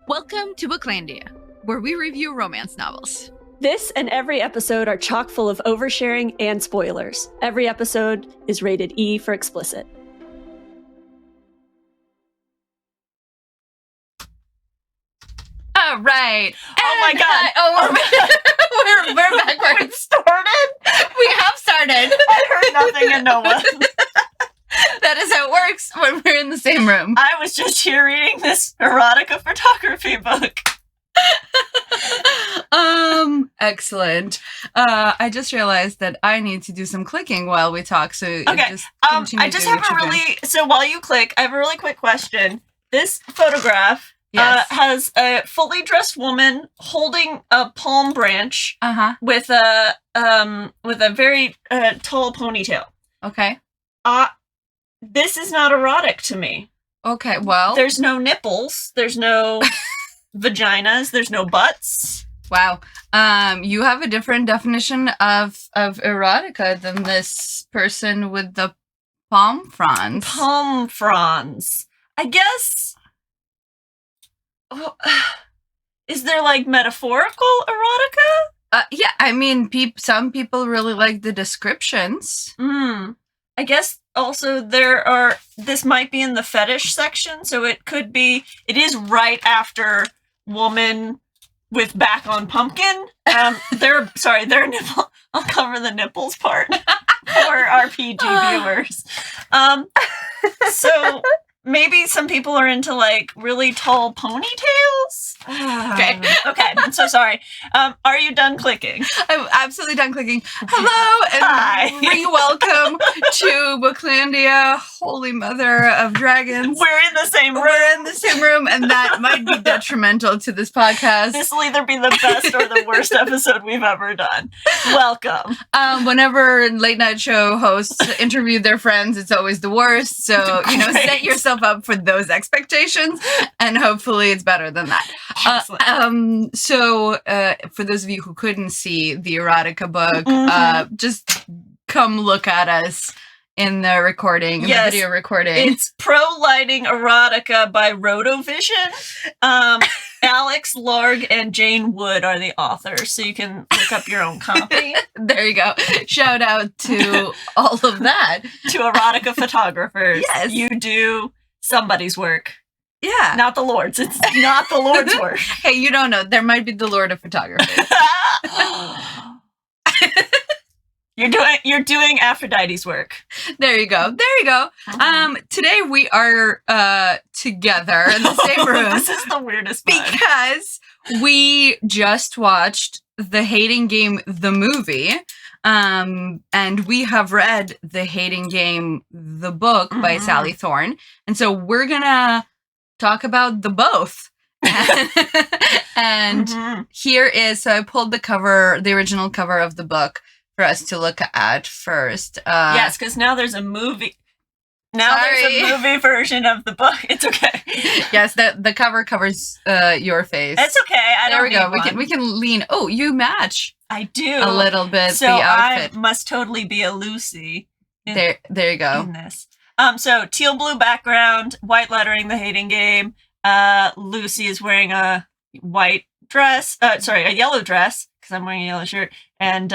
Welcome to Booklandia, where we review romance novels. This and every episode are chock full of oversharing and spoilers. Every episode is rated E for explicit. All right. Oh my God. We're backwards. We started? We have started. I heard nothing and no one. That is how it works when we're in the same room. I was just here reading this erotica photography book. Excellent. I just realized that I need to do some clicking while we talk, so Okay. just I just have a really... So while you click, I have a really quick question. This photograph has a fully dressed woman holding a palm branch with a very tall ponytail. Okay. This is not erotic to me. Okay, well... There's no nipples. There's no vaginas. There's no butts. Wow. You have a different definition of erotica than this person with the palm fronds. Palm fronds. I guess... is there, like, metaphorical erotica? Yeah, I mean, some people really like the descriptions. I guess also this might be in the fetish section, so it is right after woman with back on pumpkin. Their nipple, I'll cover the nipples part for RPG viewers. So maybe some people are into, like, really tall ponytails? Okay, I'm so sorry. Are you done clicking? I'm absolutely done clicking. Hello, and Hi. re-welcome to Booklandia, Holy Mother of Dragons. We're in the same room. We're in the same room, and that might be detrimental to this podcast. This will either be the best or the worst episode we've ever done. Welcome. Whenever late night show hosts interview their friends, it's always the worst. So, set yourself up for those expectations, and hopefully it's better than that. So for those of you who couldn't see the erotica book, just come look at us in the recording, the video recording. It's Pro Lighting Erotica by Rotovision. Alex Larg and Jane Wood are the authors, so you can look up your own copy. There you go. Shout out to all of that. To erotica photographers. Yes. You do somebody's work. Yeah. Not the Lord's. It's not the Lord's work. Hey, you don't know. There might be the Lord of Photography. You're doing Aphrodite's work. There you go. Today we are together in the same room. This is the weirdest one. Because we just watched The Hating Game, the movie. And we have read The Hating Game, the book by Sally Thorne. And so we're gonna talk about the both. And here is, so I pulled the original cover of the book for us to look at first. Yes, because now there's a movie. There's a movie version of the book. It's okay. Yes, the cover covers your face. It's okay. There we go. We can lean. Oh, you match. I do a little bit. So the outfit. I must totally be a Lucy. There you go. In this. So teal blue background, white lettering. The Hating Game. Lucy is wearing a white dress. A yellow dress because I'm wearing a yellow shirt. And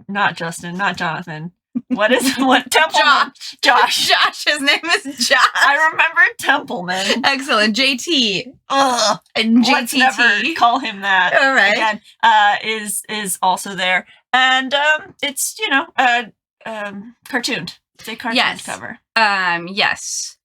not Justin, not Jonathan. What Templeman? Josh. His name is Josh. I remember Templeman. Excellent. JT. Ugh. And JTT. Let's never call him that. All right. Again, is also there. And it's, cartooned. It's a cartoon cover. Yes.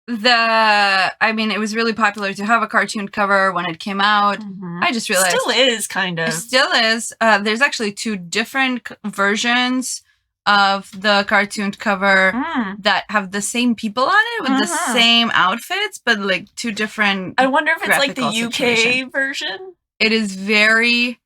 It was really popular to have a cartoon cover when it came out. I just realized. Still is, kind of. It still is. There's actually two different versions of the cartoon cover that have the same people on it with the same outfits, but like two different. I wonder if it's like the UK version. It is very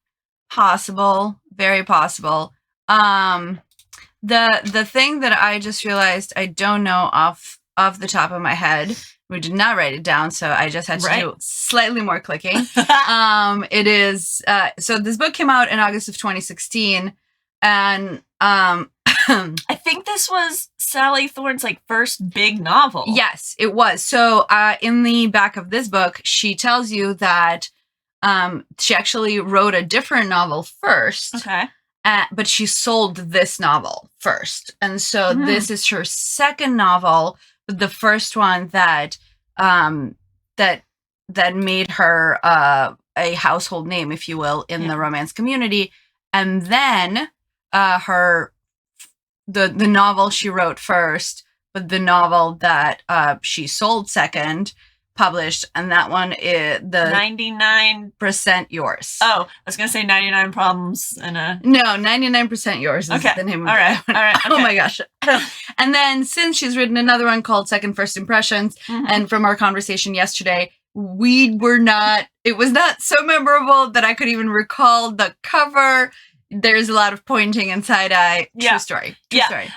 possible. Very possible. The thing that I just realized I don't know off the top of my head. We did not write it down, so I just had to do slightly more clicking. It is so this book came out in August of 2016, and I think this was Sally Thorne's like first big novel. Yes, it was. So in the back of this book, she tells you that she actually wrote a different novel first. Okay. But she sold this novel first. And so this is her second novel, the first one that that made her a household name, if you will, in the romance community. And then the novel she wrote first, but the novel that she sold second, published, and that one is the 99% yours. Oh, I was gonna say 99 problems and no, 99% yours is the name of it. All right. Okay. Oh my gosh. And then since she's written another one called Second First Impressions, and from our conversation yesterday, it was not so memorable that I could even recall the cover. There's a lot of pointing and side eye. True story. True story.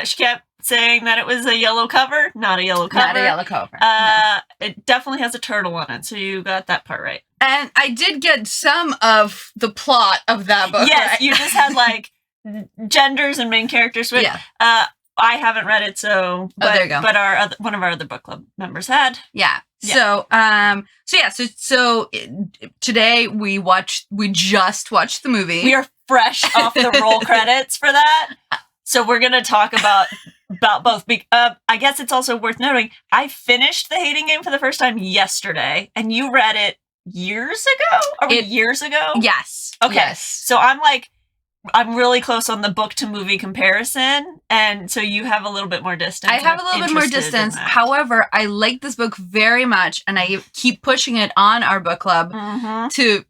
She kept saying that it was a yellow cover. Not a yellow cover. Not a yellow cover. No. It definitely has a turtle on it, so you got that part right. And I did get some of the plot of that book. Yes, right? You just had like genders and main characters. But, yeah. I haven't read it, so but, there you go. But one of our other book club members had. Yeah. So today we just watched the movie. We are fresh off the roll credits for that. So we're gonna talk about both. I guess it's also worth noting I finished The Hating Game for the first time yesterday, and you read it years ago. Are we years ago? Yes. Okay. Yes. So I'm really close on the book to movie comparison, and so you have a little bit more distance. I have a little bit more distance. However, I like this book very much, and I keep pushing it on our book club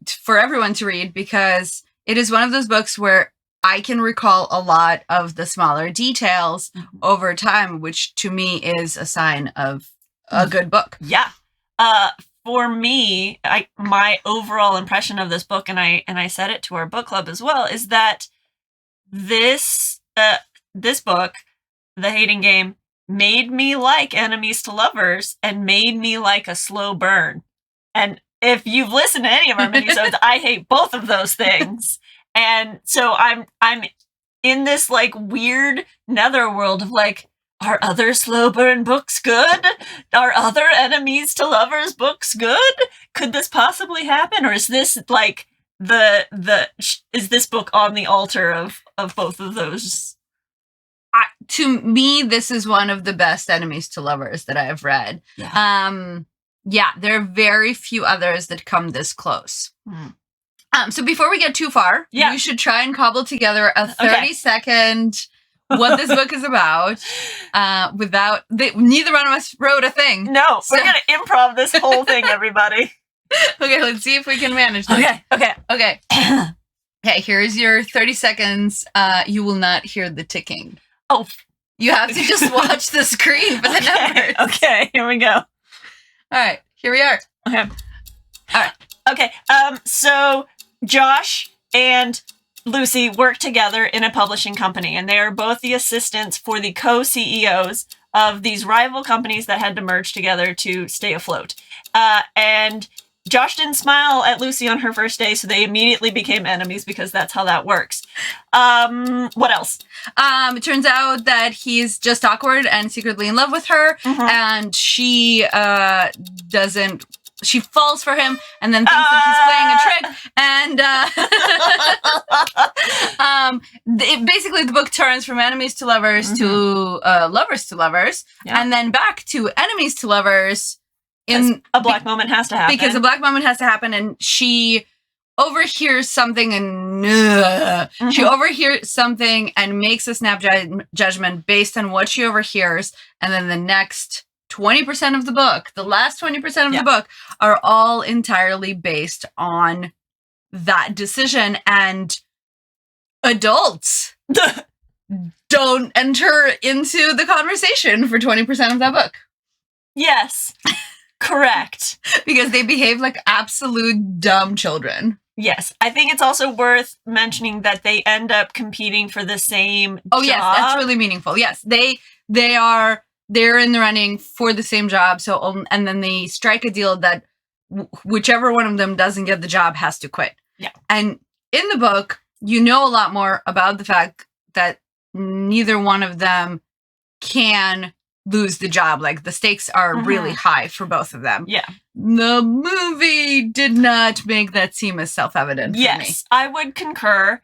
for everyone to read, because it is one of those books where I can recall a lot of the smaller details over time, which to me is a sign of a good book. Yeah. For me, my overall impression of this book, and I said it to our book club as well, is that this book, The Hating Game, made me like Enemies to Lovers and made me like A Slow Burn. And if you've listened to any of our minisodes, I hate both of those things. And so I'm in this like weird netherworld of like, are other slow burn books good? Are other Enemies to Lovers books good? Could this possibly happen? Or is this like is this book on the altar of both of those? To me, this is one of the best Enemies to Lovers that I have read. Yeah. There are very few others that come this close. So before we get too far, you should try and cobble together a 30-second what this book is about without... neither one of us wrote a thing. No, we're going to improv this whole thing, everybody. Okay, let's see if we can manage this. Okay. Okay, here's your 30 seconds. You will not hear the ticking. Oh. You have to just watch the screen for the numbers. Okay, here we go. All right, here we are. Okay. All right. Okay, so Josh and Lucy work together in a publishing company, and they are both the assistants for the co-CEOs of these rival companies that had to merge together to stay afloat. And Josh didn't smile at Lucy on her first day, so they immediately became enemies because that's how that works. What else? It turns out that he's just awkward and secretly in love with her, and she doesn't... She falls for him and then thinks that he's playing a trick. And basically the book turns from enemies to lovers to lovers to lovers, and then back to enemies to lovers. A black moment has to happen. Because a black moment has to happen, and she overhears something and she overhears something and makes a snap judgment based on what she overhears, and then the next 20% of the book, the last 20% of the book, are all entirely based on that decision, and adults don't enter into the conversation for 20% of that book. Yes, correct. Because they behave like absolute dumb children. Yes, I think it's also worth mentioning that they end up competing for the same job. Yes, that's really meaningful. Yes, they're in the running for the same job. So, and then they strike a deal that whichever one of them doesn't get the job has to quit. Yeah. And in the book, you know a lot more about the fact that neither one of them can lose the job. Like, the stakes are really high for both of them. Yeah. The movie did not make that seem as self-evident for me. Yes, I would concur.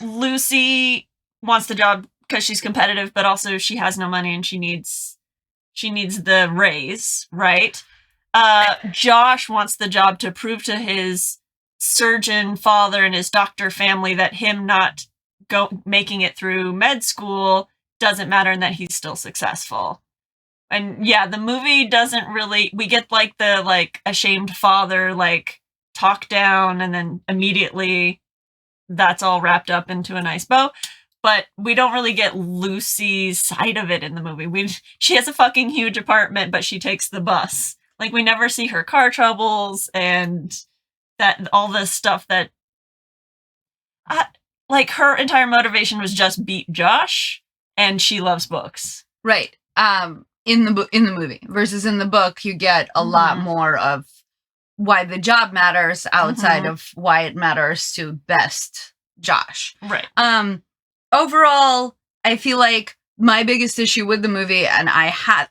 Lucy wants the job because she's competitive, but also she has no money and she needs the raise, right? Josh wants the job to prove to his surgeon father and his doctor family that him not making it through med school doesn't matter and that he's still successful. And yeah, the movie doesn't really, we get like the like ashamed father like talk down and then immediately that's all wrapped up into a nice bow. But we don't really get Lucy's side of it in the movie. She has a fucking huge apartment, but she takes the bus. Like, we never see her car troubles and that all this stuff that like her entire motivation was just beat Josh and she loves books. Right. In the movie versus in the book, you get a lot more of why the job matters outside of why it matters to best Josh. Right. Overall, I feel like my biggest issue with the movie, and I had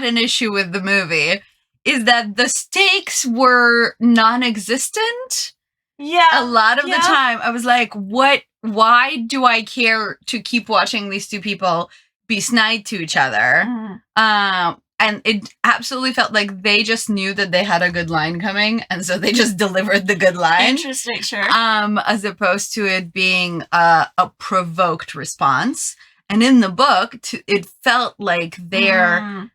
an issue with the movie, is that the stakes were non-existent. Yeah. A lot of the time, I was like, what? Why do I care to keep watching these two people be snide to each other? And it absolutely felt like they just knew that they had a good line coming, and so they just delivered the good line. Interesting, sure. As opposed to it being a provoked response. And in the book, it felt like their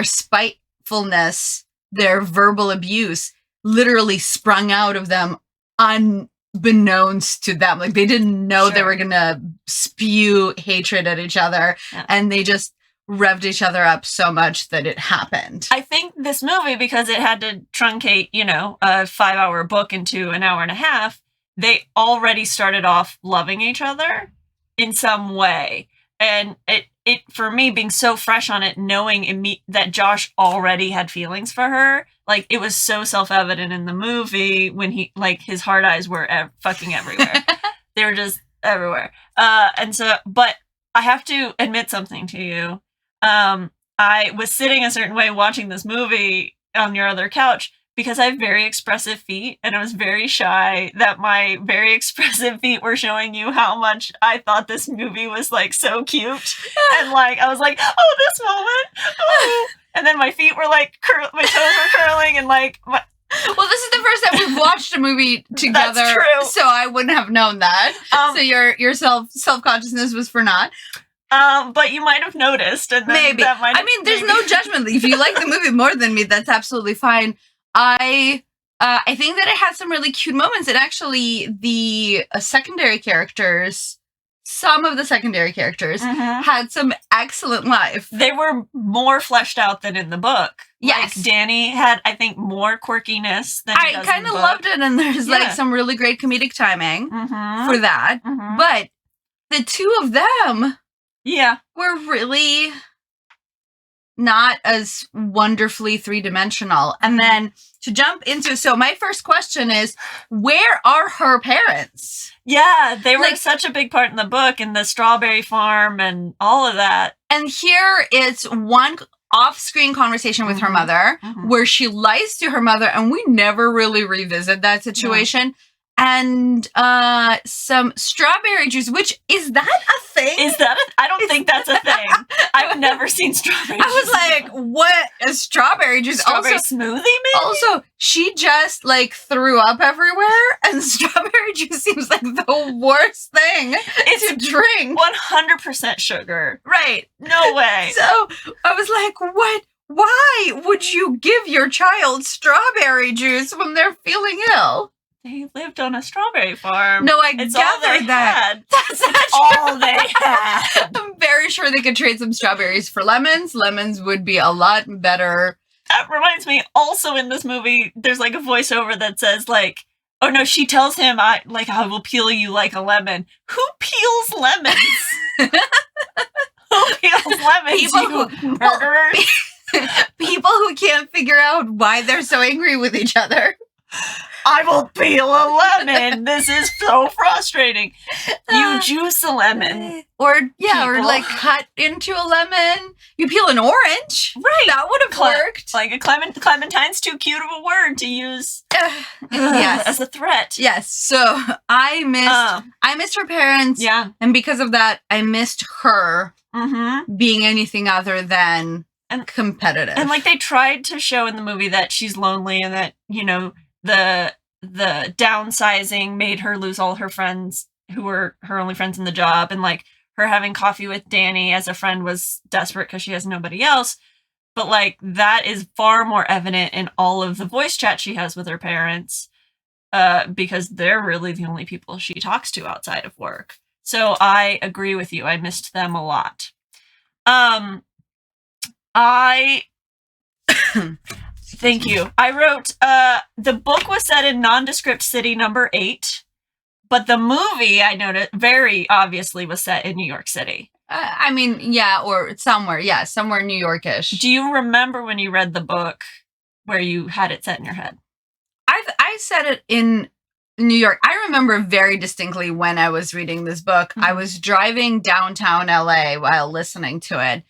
spitefulness, their verbal abuse, literally sprung out of them unbeknownst to them. Like, they didn't know they were gonna spew hatred at each other, and they just revved each other up so much that it happened. I think this movie, because it had to truncate, a 5-hour book into an hour and a half, they already started off loving each other in some way. And it for me, being so fresh on it, knowing that Josh already had feelings for her, like, it was so self-evident in the movie when he, like, his hard eyes were fucking everywhere. They were just everywhere. And so, but I have to admit something to you. I was sitting a certain way watching this movie on your other couch because I have very expressive feet, and I was very shy that my very expressive feet were showing you how much I thought this movie was, like, so cute. And, like, I was like, oh, this moment. Oh. And then my feet were, like, my toes were curling, and, like, well, this is the first time we've watched a movie together. That's true. So I wouldn't have known that. So your self-consciousness was for naught. But you might have noticed. And maybe. There's no judgment. If you like the movie more than me, that's absolutely fine. I think that it had some really cute moments. And actually, the secondary characters, some of the secondary characters, had some excellent life. They were more fleshed out than in the book. Yes. Like, Danny had, I think, more quirkiness than I kind of loved it. And there's, like, some really great comedic timing for that. But the two of them... yeah, we're really not as wonderfully three-dimensional. And then to jump into, so my first question is, where are her parents? Yeah, they were such a big part in the book, and the strawberry farm and all of that. And here it's one off-screen conversation with her mother, where she lies to her mother, and we never really revisit that situation. And some strawberry juice, which, is that a thing? I don't think that's a thing. I've never seen strawberry juice. I was like, what is strawberry juice? Strawberry smoothie, maybe? Also, she just, like, threw up everywhere, and strawberry juice seems like the worst thing to drink. 100% sugar. Right. No way. So, I was like, what? Why would you give your child strawberry juice when they're feeling ill? They lived on a strawberry farm. No, gathered that. That's all they had. I'm very sure they could trade some strawberries for lemons. Lemons would be a lot better. That reminds me, also in this movie, there's, like, a voiceover that says, like, oh no, she tells him, I will peel you like a lemon. Who peels lemons? Who peels lemons? Murderers? People who can't figure out why they're so angry with each other. I will peel a lemon. This is so frustrating. You juice a lemon. Or People. like cut into a lemon. You peel an orange. Right. That would have worked. Like a clementine's too cute of a word to use Yes. as a threat. Yes. So I missed her parents. Yeah. And because of that, I missed her Mm-hmm. being anything other than competitive. And like they tried to show in the movie that she's lonely and that, you know, the downsizing made her lose all her friends who were her only friends in the job, and like her having coffee with Danny as a friend was desperate because she has nobody else. But like that is far more evident in all of the voice chat she has with her parents, because they're really the only people she talks to outside of work. So I agree with you. I missed them a lot. Thank you. I wrote, the book was set in nondescript city number 8, but the movie, I noted, very obviously was set in New York City. I mean, yeah, or somewhere New Yorkish. Do you remember when you read the book where you had it set in your head? I said it in New York. I remember very distinctly when I was reading this book. Mm-hmm. I was driving downtown LA while listening to it,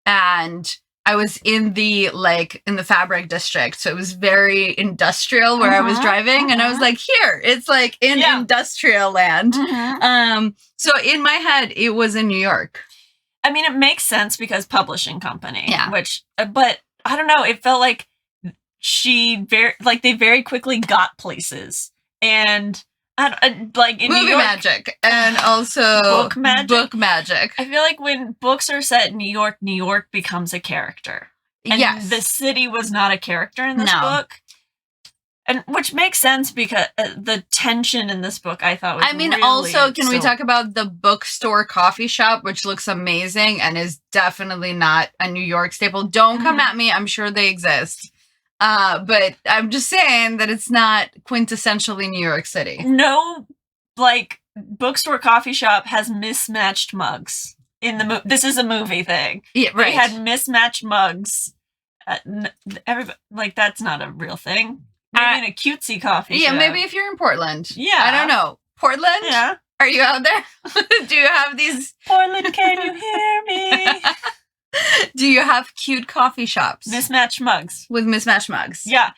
and I was in the fabric district, so it was very industrial where I was driving, and I was like, here, it's like in industrial land. So in my head, it was in New York. I mean, it makes sense because publishing company, yeah. But I don't know, it felt like they very quickly got places, and like in movie New York, magic, and also book magic. I feel like when books are set in New York becomes a character. And yes, the city was not a character in this book, and which makes sense because the tension in this book I thought was. I mean, really also, can we talk about the bookstore coffee shop, which looks amazing and is definitely not a New York staple? Don't come at me. I'm sure they exist. But I'm just saying that it's not quintessentially New York City. No, like, bookstore coffee shop has mismatched mugs in the this is a movie thing. Yeah, right. They had mismatched mugs. Everybody, like, that's not a real thing. Maybe in a cutesy coffee shop. Yeah, maybe if you're in Portland. Yeah. I don't know. Portland? Yeah. Are you out there? Do you have these? Portland, can you hear me? Do you have cute coffee shops? Mismatched mugs. With mismatched mugs. Yeah.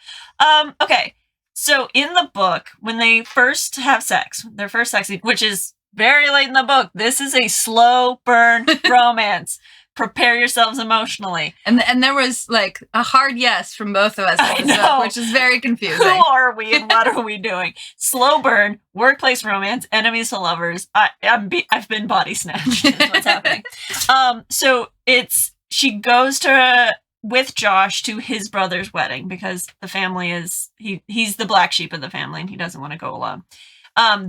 Okay. So in the book, when they first have sex, their first sex scene, which is very late in the book, this is a slow burn romance. Prepare yourselves emotionally. And there was like a hard yes from both of us, which is very confusing. Who are we and what are we doing? Slow burn, workplace romance, enemies to lovers. I've been body snatched. Is what's happening. So she goes with Josh to his brother's wedding because the family is he's the black sheep of the family and he doesn't want to go alone.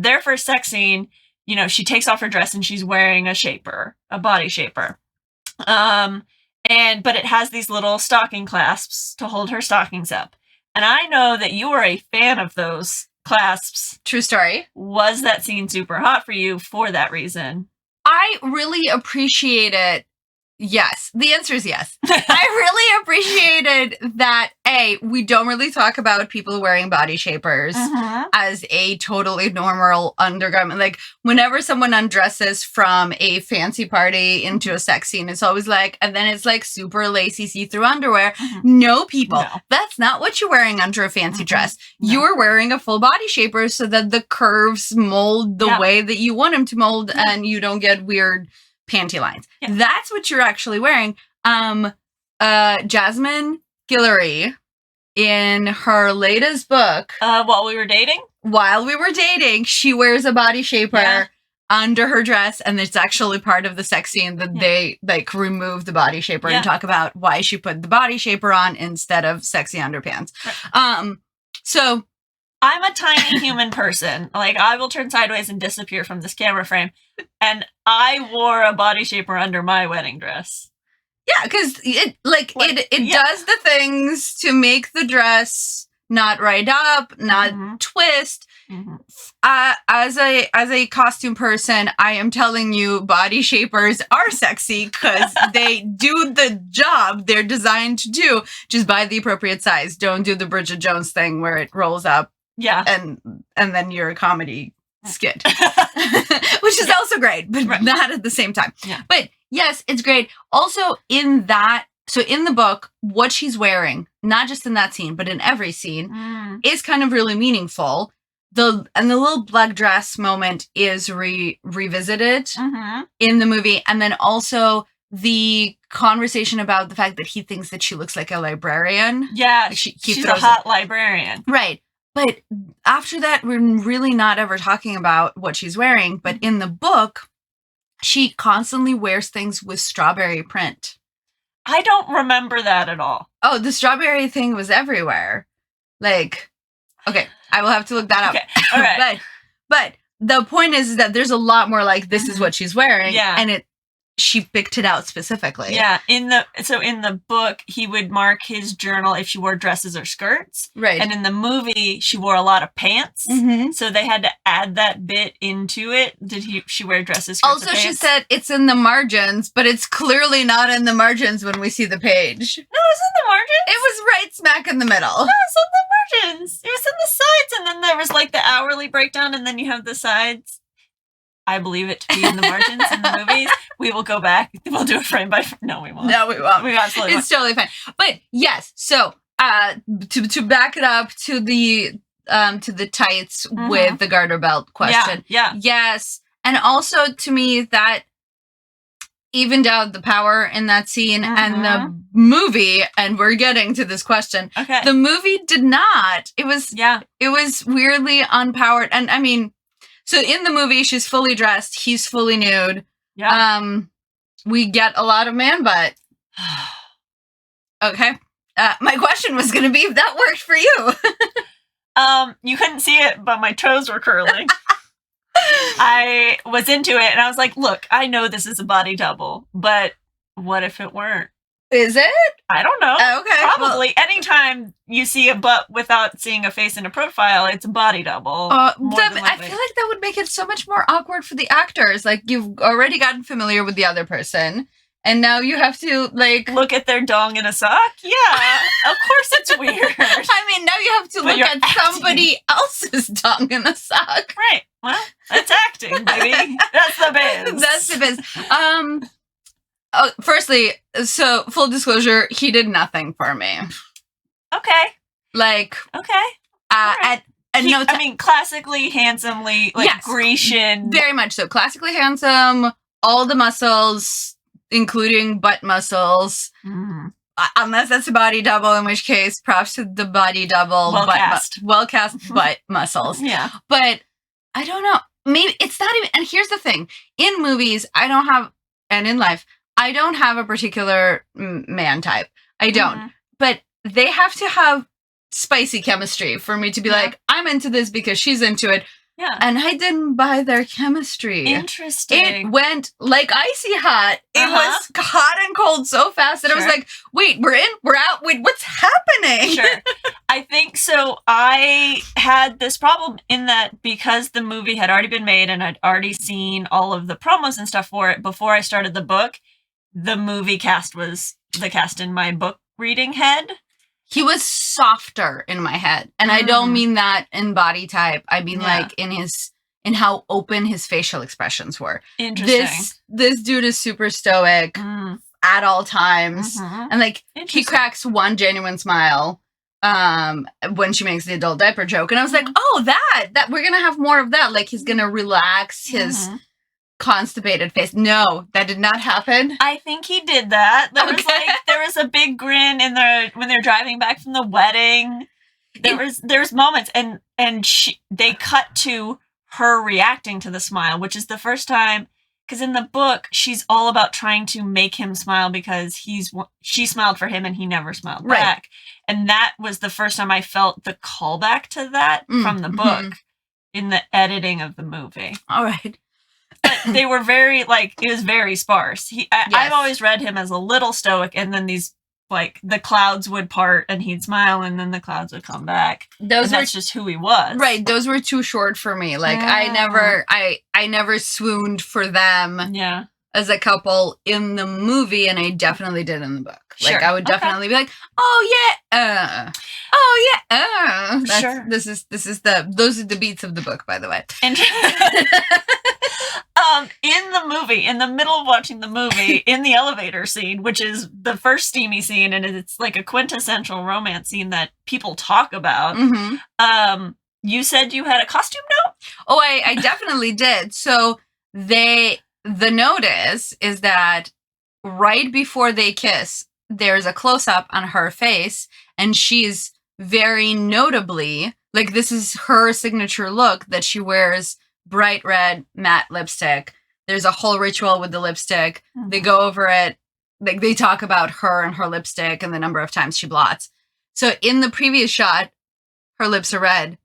Their first sex scene, you know, she takes off her dress and she's wearing a body shaper. But it has these little stocking clasps to hold her stockings up. And I know that you are a fan of those clasps. True story. Was that scene super hot for you for that reason? I really appreciate it. Yes. The answer is yes. I really appreciated that, we don't really talk about people wearing body shapers as a totally normal undergarment. Like, whenever someone undresses from a fancy party into a sex scene, it's always like, and then it's like super lacy see-through underwear. No, people. No. That's not what you're wearing under a fancy dress. No. You're wearing a full body shaper so that the curves mold the way that you want them to mold and you don't get weird panty lines. Yeah. That's what you're actually wearing. Jasmine Guillory, in her latest book, While We Were Dating, she wears a body shaper under her dress, and it's actually part of the sex scene that they like remove the body shaper and talk about why she put the body shaper on instead of sexy underpants. Right. So I'm a tiny human person. Like, I will turn sideways and disappear from this camera frame. And I wore a body shaper under my wedding dress. Yeah, because it does the things to make the dress not right up, not twist. As a costume person, I am telling you, body shapers are sexy because they do the job they're designed to do. Just buy the appropriate size. Don't do the Bridget Jones thing where it rolls up Yeah. and then you're a comedy skit, which is also great, but not at the same time. Yeah. But yes, it's great. Also in the book, what she's wearing, not just in that scene, but in every scene, is kind of really meaningful. The little black dress moment is revisited in the movie, and then also the conversation about the fact that he thinks that she looks like a librarian. Yeah, like she's a hot librarian. Right. But after that, we're really not ever talking about what she's wearing. But in the book, she constantly wears things with strawberry print. I don't remember that at all. Oh, the strawberry thing was everywhere. Like, okay, I will have to look that up. Okay, all right. but the point is that there's a lot more like this is what she's wearing. Yeah. And she picked it out specifically. Yeah. In the book, he would mark his journal if she wore dresses or skirts. Right. And in the movie, she wore a lot of pants. Mm-hmm. So they had to add that bit into it. She wear dresses, skirts, also, or pants? she said it's in the margins, but it's clearly not in the margins when we see the page. No, it was in the margins. It was right smack in the middle. No, it was in the margins. It was in the sides. And then there was like the hourly breakdown, and then you have the sides. I believe it to be in the margins in the movies. We will go back. We'll do a frame by frame. No, we won't. No, we won't. We absolutely It's totally fine. But yes, so to back it up to the tights with the garter belt question. Yeah. Yes. And also to me that evened out the power in that scene and the movie, and we're getting to this question. Okay. The movie did not. It was weirdly unpowered. And I mean, so in the movie, she's fully dressed. He's fully nude. Yeah. We get a lot of man butt. Okay. My question was going to be if that worked for you. You couldn't see it, but my toes were curling. I was into it, and I was like, look, I know this is a body double, but what if it weren't? Is it? I don't know. Okay. Probably. Well, anytime you see a butt without seeing a face in a profile, it's a body double. I feel like that would make it so much more awkward for the actors. Like, you've already gotten familiar with the other person, and now you have to, like... look at their dong in a sock? Yeah. Of course it's weird. I mean, now you have to look at somebody else's dong in a sock. Right. Well, that's acting, baby. That's the biz. That's the biz. Firstly, so full disclosure, he did nothing for me. Okay. Like, okay. Right. I mean, classically, handsomely, like yes, Grecian. Very much so. Classically handsome, all the muscles, including butt muscles. Unless that's a body double, in which case, props to the body double. Well cast butt muscles. Yeah. But I don't know. Maybe it's not even. And here's the thing: in movies, and in life, I don't have a particular man type. I don't. But they have to have spicy chemistry for me to be like, I'm into this because she's into it. Yeah. And I didn't buy their chemistry. Interesting. It went like icy hot. It was hot and cold so fast that I was like, wait, we're in, we're out. Wait, what's happening? Sure. I think so. I had this problem in that because the movie had already been made and I'd already seen all of the promos and stuff for it before I started the book, the movie cast was the cast in my book reading head. He was softer in my head. And I don't mean that in body type. I mean like in how open his facial expressions were. Interesting. This dude is super stoic at all times. And like he cracks one genuine smile when she makes the adult diaper joke. And I was like, oh, that we're gonna have more of that. Like he's gonna relax his constipated face. No, that did not happen. I think he did that. There was a big grin when they're driving back from the wedding. There's moments and they cut to her reacting to the smile, which is the first time, because in the book she's all about trying to make him smile because she smiled for him and he never smiled back. And that was the first time I felt the callback to that from the book in the editing of the movie. All right. But they were very, it was very sparse. I've always read him as a little stoic, and then these, the clouds would part, and he'd smile, and then the clouds would come back. That's just who he was. Right, those were too short for me. I never swooned for them. Yeah. as a couple in the movie, and I definitely did in the book. Like, Sure. I would definitely be like, oh yeah, Sure. Those are the beats of the book, by the way. And in the movie, in the middle of watching the movie, in the elevator scene, which is the first steamy scene, and it's like a quintessential romance scene that people talk about. Mm-hmm. You said you had a costume note? Oh, I definitely did. So the note is that right before they kiss, there's a close up on her face, and she's very notably, like, this is her signature look, that she wears bright red matte lipstick. There's a whole ritual with the lipstick. Mm-hmm. They go over it. Like, they talk about her and her lipstick and the number of times she blots. So in the previous shot, her lips are red.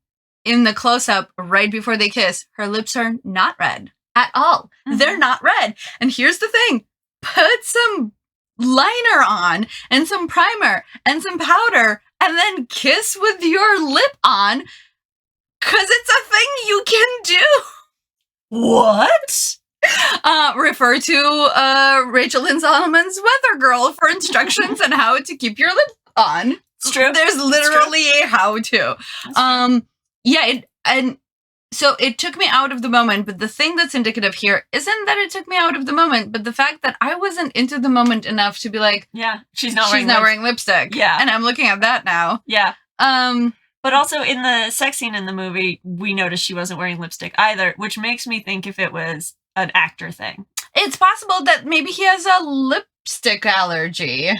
In the close-up, right before they kiss, her lips are not red at all. Mm-hmm. They're not red. And here's the thing. Put some liner on and some primer and some powder and then kiss with your lip on, because it's a thing you can do. What? Refer to Rachel Lynn Solomon's Weather Girl for instructions on how to keep your lip on. It's true. There's literally a how-to. Yeah, and so it took me out of the moment, but the thing that's indicative here isn't that it took me out of the moment, but the fact that I wasn't into the moment enough to be like, yeah, she's not wearing lipstick. Yeah. And I'm looking at that now. Yeah. But also in the sex scene in the movie, we noticed she wasn't wearing lipstick either, which makes me think if it was an actor thing. It's possible that maybe he has a lipstick allergy.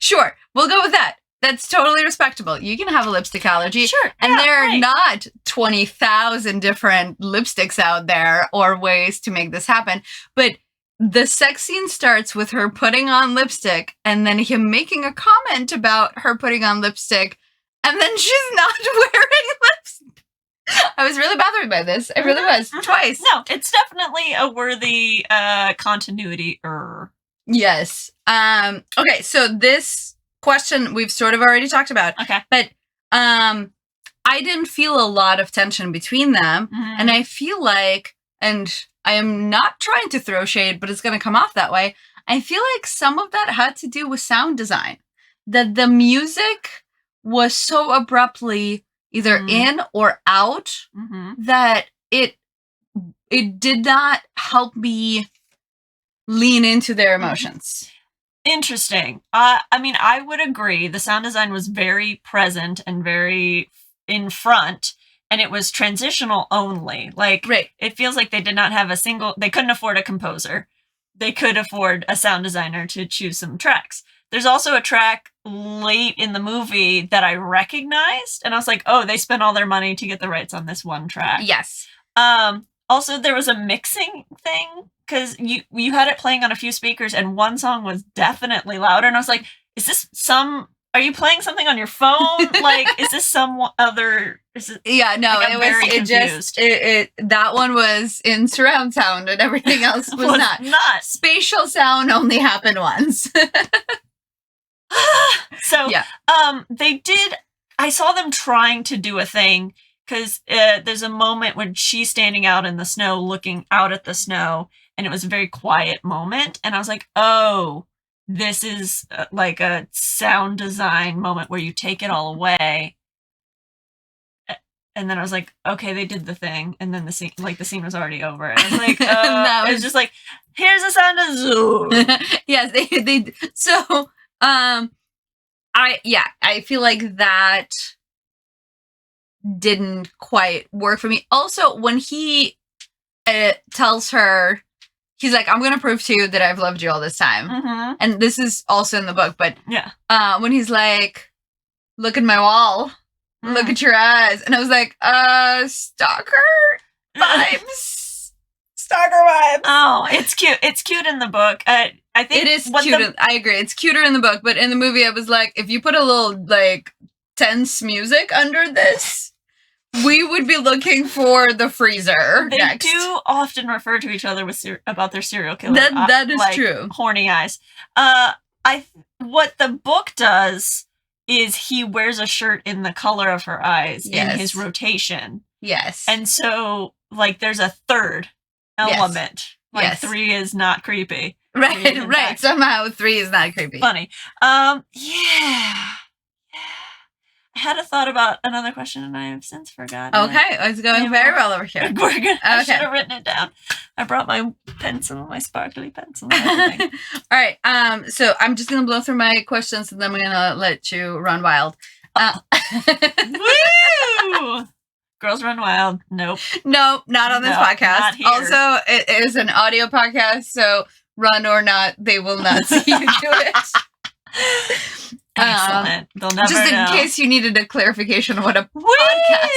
Sure, we'll go with that. That's totally respectable. You can have a lipstick allergy. Sure. And there are right. not 20,000 different lipsticks out there or ways to make this happen. But the sex scene starts with her putting on lipstick and then him making a comment about her putting on lipstick, and then she's not wearing lipstick. I was really bothered by this. I really was. Twice. No, it's definitely a worthy continuity error. Yes. Okay, so this question we've sort of already talked about. Okay. But I didn't feel a lot of tension between them. Mm-hmm. And I feel like, and I am not trying to throw shade, but it's going to come off that way. I feel like some of that had to do with sound design. That the music was so abruptly either in or out that it did not help me lean into their emotions. Interesting. I mean, I would agree. The sound design was very present and very in front, and it was transitional only. Like, right. It feels like they did not have they couldn't afford a composer. They could afford a sound designer to choose some tracks. There's also a track late in the movie that I recognized, and I was like, oh, they spent all their money to get the rights on this one track. Yes. Also, there was a mixing thing, because you had it playing on a few speakers, and one song was definitely louder, and I was like, are you playing something on your phone? Like, is this some other... Yeah, no, like, that one was in surround sound, and everything else was not. Spatial sound only happened once. So, yeah. I saw them trying to do a thing, because there's a moment when she's standing out in the snow, looking out at the snow, and it was a very quiet moment, and I was like, oh, this is like a sound design moment where you take it all away. And then I was like, okay, they did the thing, and then the scene was already over. And I was like, it was just like, here's the sound of zoom. Yes, they. So, I feel like that didn't quite work for me. Also, when he tells her, he's like, I'm going to prove to you that I've loved you all this time. Mm-hmm. And this is also in the book, but yeah. When he's like, look at my wall, look at your eyes. And I was like, stalker vibes. Stalker vibes. Oh, it's cute. It's cute in the book. I think it is cute. I agree. It's cuter in the book, but in the movie, I was like, if you put a little, like, tense music under this, we would be looking for the freezer. They next. do often refer to each other about their serial killer. That is like, true. Horny eyes. What the book does is he wears a shirt in the color of her eyes in his rotation. Yes. And so, like, there's a third element. Like Yes. 3 is not creepy. Right, right. Somehow 3 is not creepy. Funny. Yeah. I had a thought about another question and I have since forgotten. Okay, it's going very well over here. I should have written it down. I brought my pencil, my sparkly pencil and everything. All right, so I'm just gonna blow through my questions and then we're gonna let you run wild. Woo! Girls Run Wild. Nope. Nope, not on this podcast. Not here. Also, it is an audio podcast, so run or not, they will not see you do it. Excellent. They'll never just in know. case you needed a clarification of what a podcast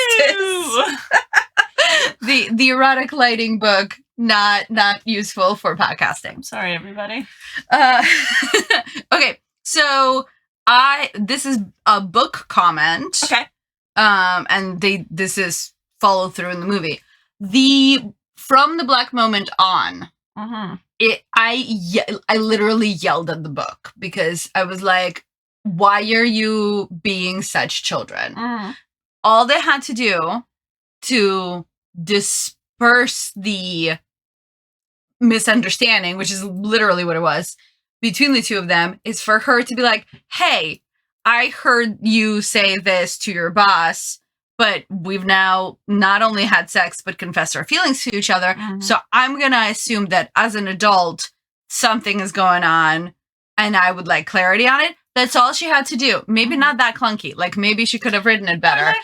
is. the erotic lighting book, not useful for podcasting. I'm sorry, everybody. Okay, so this is a book comment. Okay. And this is follow through in the movie. From the black moment on, I literally yelled at the book because I was like, why are you being such children? All they had to do to disperse the misunderstanding, which is literally what it was, between the two of them, is for her to be like, hey, I heard you say this to your boss, but we've now not only had sex, but confessed our feelings to each other. So I'm going to assume that as an adult, something is going on and I would like clarity on it. That's all she had to do. Maybe not that clunky. Like maybe she could have written it better. That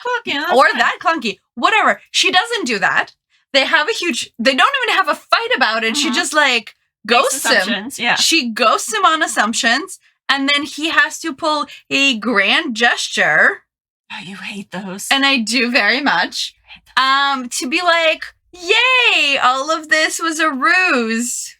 clunky. Whatever. She doesn't do that. They don't even have a fight about it. She just like ghosts him. Yeah. She ghosts him on assumptions. And then he has to pull a grand gesture. Oh, you hate those. And I do very much. To be like, yay, all of this was a ruse.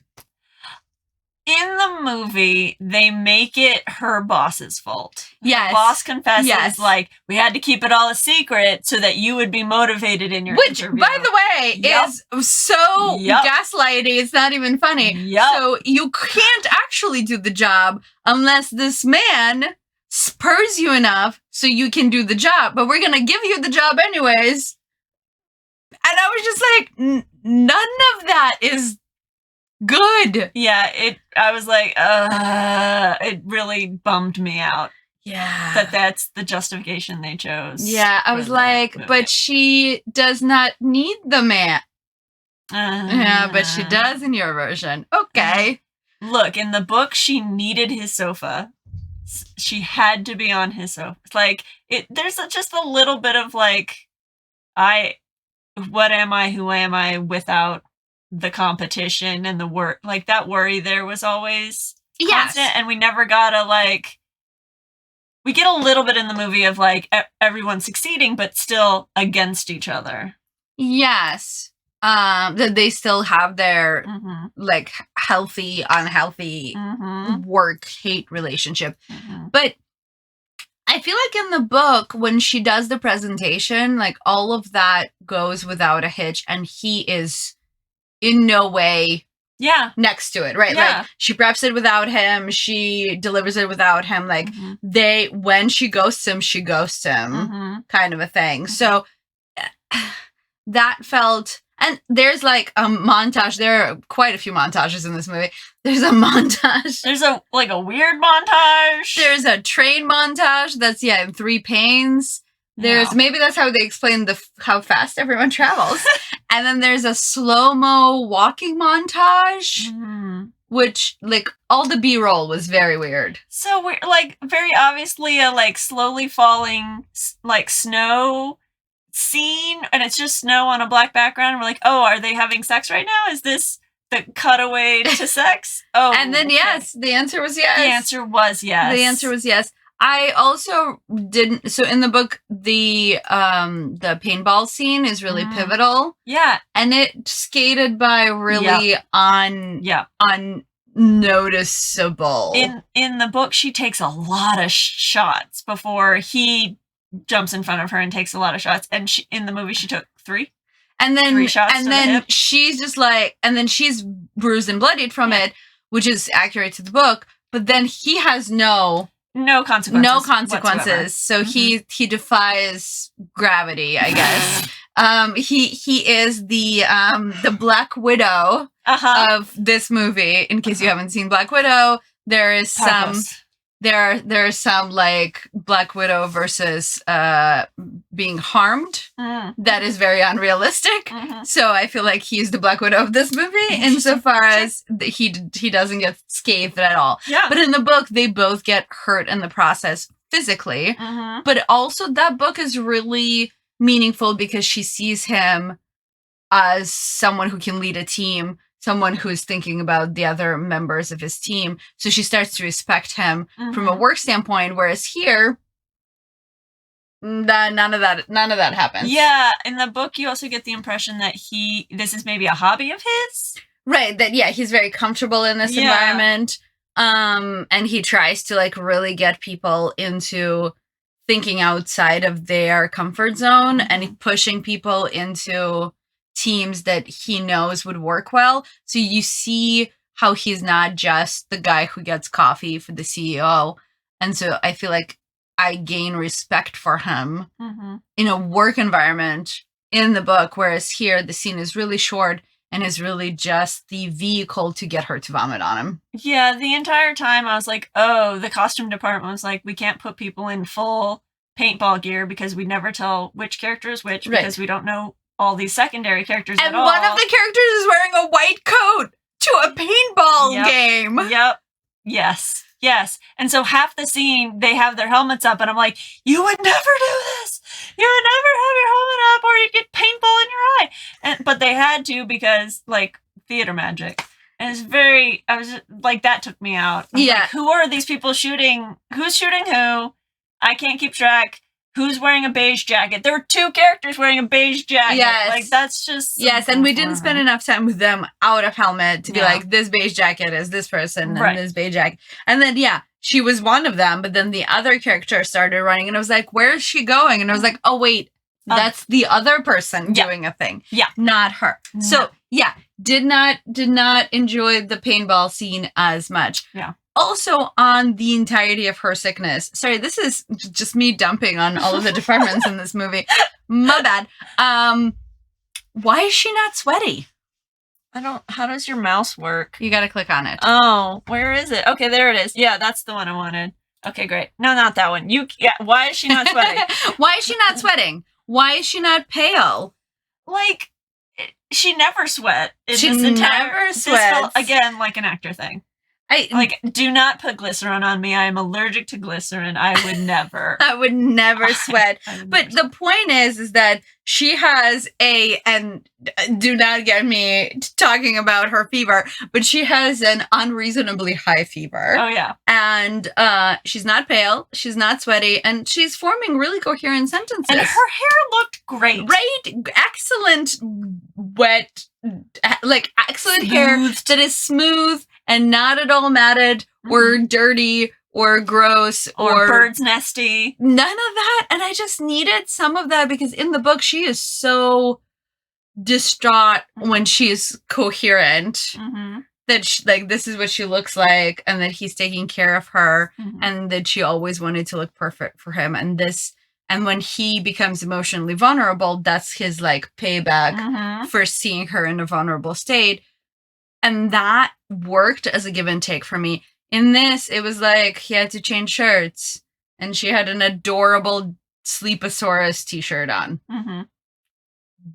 In the movie, they make it her boss's fault. Yes. The boss confesses, like, we had to keep it all a secret so that you would be motivated in your interview. Which, by the way, is so gaslighty, it's not even funny. So you can't actually do the job unless this man spurs you enough so you can do the job. But we're going to give you the job anyways. And I was just like, none of that is good. Yeah, I was like, it really bummed me out. Yeah. That's the justification they chose. Yeah, I was like, but she does not need the man. Yeah, but she does in your version. Okay. Look, in the book, she needed his sofa. She had to be on his sofa. Like, there's just a little bit of like, what am I, who am I without the competition and the work, like that worry there was always constant, and we never got we get a little bit in the movie of like everyone succeeding but still against each other. Yes. That they still have their like healthy, unhealthy work-hate relationship. But I feel like in the book, when she does the presentation, like all of that goes without a hitch, and he is in no way next to it, right? Like she preps it without him, she delivers it without him, like when she ghosts him kind of a thing. So that felt, and there's like a montage, there are quite a few montages in this movie. There's a montage, there's a weird montage, there's a train montage that's in 3 panes. There's maybe that's how they explain how fast everyone travels. And then there's a slow-mo walking montage, which like all the B-roll was very weird. So we're like very obviously a like slowly falling like snow scene, and it's just snow on a black background. We're like, oh, are they having sex right now? Is this the cutaway to sex? Oh, and then yes, the answer was yes. The answer was yes. The answer was yes. I also didn't. So in the book, the paintball scene is really pivotal. Yeah, and it skated by really unnoticeable. In the book, she takes a lot of shots before he jumps in front of her and takes a lot of shots. And in the movie, she took 3. And then 3 shots. And then she's just like, and then she's bruised and bloodied from it, which is accurate to the book. But then he has no consequences. Whatsoever. So he defies gravity, I guess. He is the Black Widow of this movie. In case you haven't seen Black Widow, there is some there's some like Black Widow versus being harmed that is very unrealistic. So I feel like he's the Black Widow of this movie insofar as he doesn't get scathed at all. Yeah. But in the book, they both get hurt in the process physically. But also that book is really meaningful because she sees him as someone who can lead a team, someone who's thinking about the other members of his team. So she starts to respect him from a work standpoint, whereas here, none of that happens. Yeah, in the book, you also get the impression that this is maybe a hobby of his. Right, that, yeah, he's very comfortable in this environment. And he tries to, like, really get people into thinking outside of their comfort zone and pushing people into teams that he knows would work well. So you see how he's not just the guy who gets coffee for the CEO. And so I feel like I gain respect for him in a work environment in the book, whereas here the scene is really short and is really just the vehicle to get her to vomit on him. Yeah, the entire time I was like, oh, the costume department was like, we can't put people in full paintball gear because we never tell which character is which because we don't know all these secondary characters and at all. And one of the characters is wearing a white coat to a paintball game. Yep. Yes. And so half the scene, they have their helmets up, and I'm like, you would never do this. You would never have your helmet up or you'd get paintball in your eye. But they had to because, like, theater magic. And I was just, like, that took me out. Like, who are these people shooting? Who's shooting who? I can't keep track. Who's wearing a beige jacket? There were two characters wearing a beige jacket. Yes. Like, that's just... Yes, and we didn't spend enough time with them out of helmet to be like, this beige jacket is this person and this beige jacket. And then, she was one of them, but then the other character started running and I was like, where is she going? And I was like, oh, wait, that's the other person doing a thing. Yeah. Not her. No. So, did not enjoy the paintball scene as much. Yeah. Also, on the entirety of her sickness. Sorry, this is just me dumping on all of the departments in this movie. My bad. Why is she not sweaty? How does your mouse work? You gotta click on it. Oh, where is it? Okay, there it is. Yeah, that's the one I wanted. Okay, great. No, not that one. Why is she not sweating? Why is she not sweating? Why is she not pale? Like, she never sweat. She never sweats. Again, like an actor thing. Do not put glycerin on me. I am allergic to glycerin. I would never. I would never sweat. But the point is that she has and do not get me talking about her fever, but she has an unreasonably high fever. Oh, yeah. And she's not pale, she's not sweaty, and she's forming really coherent sentences. And her hair looked great. Right? Excellent wet, like excellent hair that is smooth and not at all matted or dirty or gross or bird's nesty. None of that. And I just needed some of that because in the book, she is so distraught when she is coherent that this is what she looks like and that he's taking care of her and that she always wanted to look perfect for him. And when he becomes emotionally vulnerable, that's his like payback for seeing her in a vulnerable state. And that worked as a give and take for me. In this, it was like he had to change shirts and she had an adorable Sleeposaurus t-shirt on.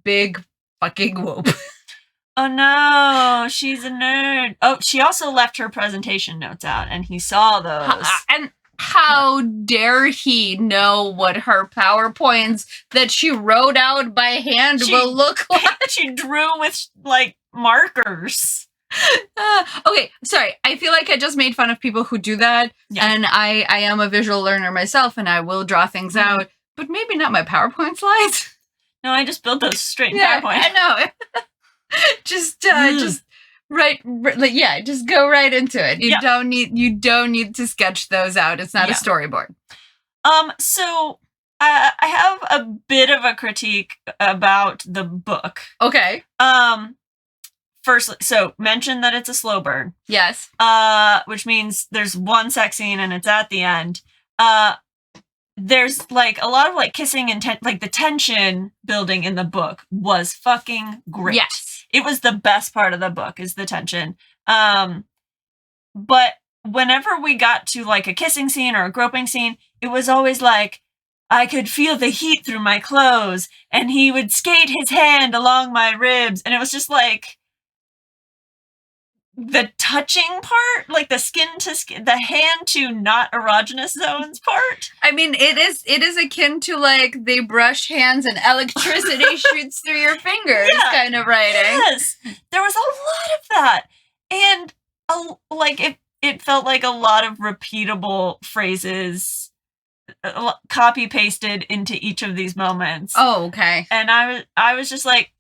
Big fucking whoop. Oh no, she's a nerd. Oh, she also left her presentation notes out and he saw those. And how dare he know what her PowerPoints that she wrote out by hand will look like? She drew with like markers. Okay, sorry. I feel like I just made fun of people who do that, and I am a visual learner myself, and I will draw things out, but maybe not my PowerPoint slides. No, I just built those straight in PowerPoint. I know. just go right into it. You don't need to sketch those out. It's not a storyboard. So I have a bit of a critique about the book. Okay. Firstly, so mention that it's a slow burn. Yes. Which means there's one sex scene and it's at the end. there's like a lot of like kissing and like the tension building in the book was fucking great. Yes. It was the best part of the book is the tension. But whenever we got to like a kissing scene or a groping scene, it was always like, I could feel the heat through my clothes and he would skate his hand along my ribs. And it was just like the touching part, like the skin to skin, the hand to not erogenous zones part. I mean, it is akin to like they brush hands and electricity shoots through your fingers kind of writing. Yes, there was a lot of that. And like it felt like a lot of repeatable phrases copy pasted into each of these moments. Oh, okay. And I was just like,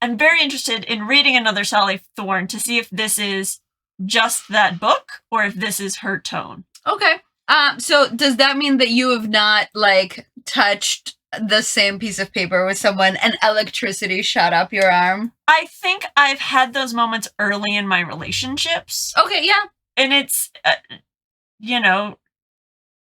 I'm very interested in reading another Sally Thorne to see if this is just that book or if this is her tone. Okay. So does that mean that you have not like touched the same piece of paper with someone and electricity shot up your arm? I think I've had those moments early in my relationships. Okay, yeah. And it's,